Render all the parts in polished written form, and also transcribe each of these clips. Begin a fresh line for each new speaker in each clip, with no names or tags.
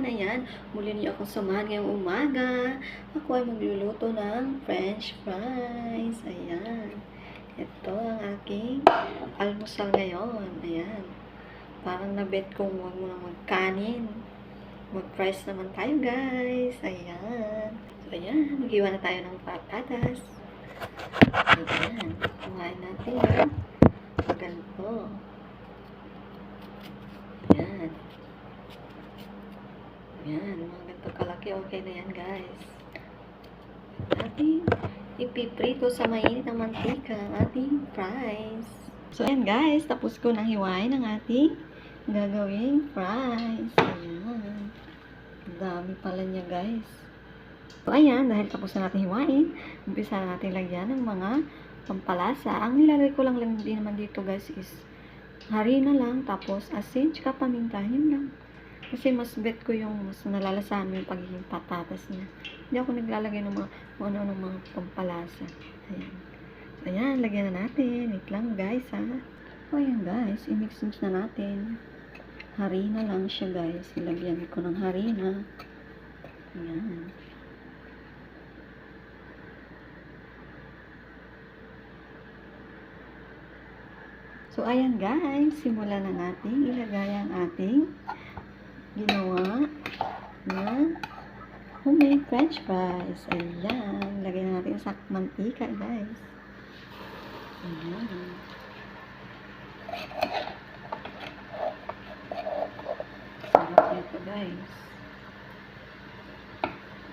everyone! Ayan, muli niyo akong samahan ngayong umaga. Ako ay magluluto ng french fries. Ayan. Ito ang aking almusal ngayon. Ayan. Parang nabet kong huwag mo na magkanin. Mag-fries naman tayo, guys. Ayan. So, ayan. Mag-iwan na tayo ng patatas. Ayan. Kumain natin ng ganito. Ayan. Ayan, mga ganito kalaki, okay na yan, guys. Ating ipiprito sa mainit ng mantika ang ating fries. So, ayan, guys, tapos ko nang hiwain ang ating gagawing fries. Ayan. Dami pala niya, guys. So, ayan, dahil tapos na natin hiwain, umpisa na natin lagyan ng mga pampalasa. Ang nilalagay ko lang din naman dito, guys, is harina lang, tapos asin, tsaka paminta, yun lang. Kasi mas bet ko yung mas nalalasahan mo yung pagiging patatas niya. Hindi ako naglalagay ng mga mga pampalasa. Ayan. So, ayan, lagyan na natin. Wait lang, guys, ha. O, ayan, guys. I-mix-mix na natin. Harina lang siya, guys. Ilagyan ko ng harina. Ayan. So, ayan, guys. Simulan na natin ilagay ang ating ginawa na homemade french fries. Ayan. Lagay na natin sa mantika, guys. Ayan. Sarap nito, guys.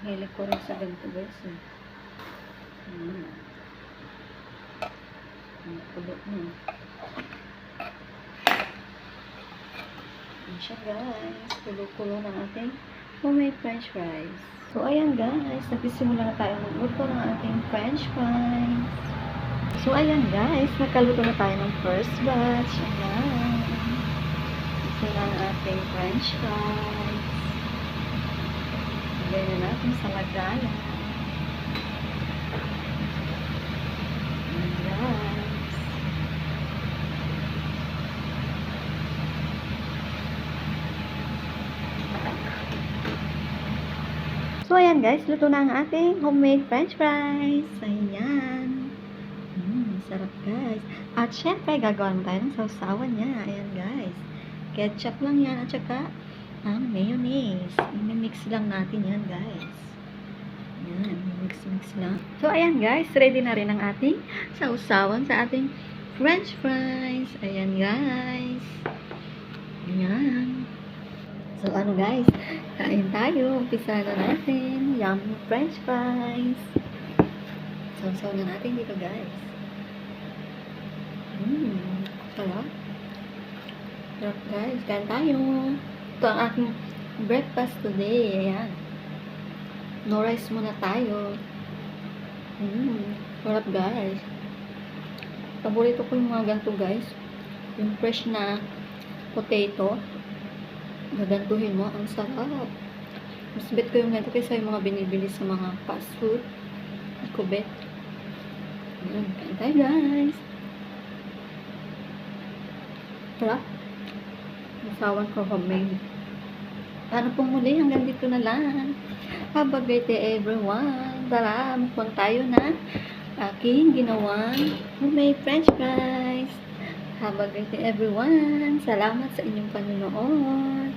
Hilig ko rin sa ganito, guys. Ayan. Ang kulot na. Ayan siya, guys. Kulo-kulo ng ating homemade french fries. So, ayan, guys. Nagsisimula na tayo magluto ng ating french fries. So, ayan, guys. Nakaluto na tayo ng first batch. Ayan. Ito na ang ating french fries. Lagay na natin sa lagayan. Ayan, guys. So, ayan, guys. Luto na ang ating homemade french fries. Ayan. Sarap, guys. At syempre, gagawa mo tayo ng sausawan niya. Ayan, guys. Ketchup lang yan. At saka, ang mayonnaise. I-mix lang natin yan, guys. Ayan. Mix lang. So, ayan, guys. Ready na rin ang ating sausawan sa ating french fries. Ayan, guys. Ayan. So, ano, guys? Kain tayo. Umpisa na natin. Yummy french fries. Sausaw na natin dito, guys. Sarap. Sarap, guys. Kain tayo. Ito ang aking breakfast today. Ayan. No rice muna tayo. Sarap, guys. Paborito ko yung mga ganito, guys. Yung fresh na potato. Gagantuhin mo. Ang sarap. Mas bet ko yung ganito kaysa yung mga binibili sa mga fast food. Ako bet. Ayan. Kain tayo, guys. Sarap. Masawan ko homemade. Paano pong muli? Hanggang dito na lang. Have a great day, everyone. Tara, mukbang tayo na aking ginawang homemade french fries. Have a great day, everyone. Salamat sa inyong panonood.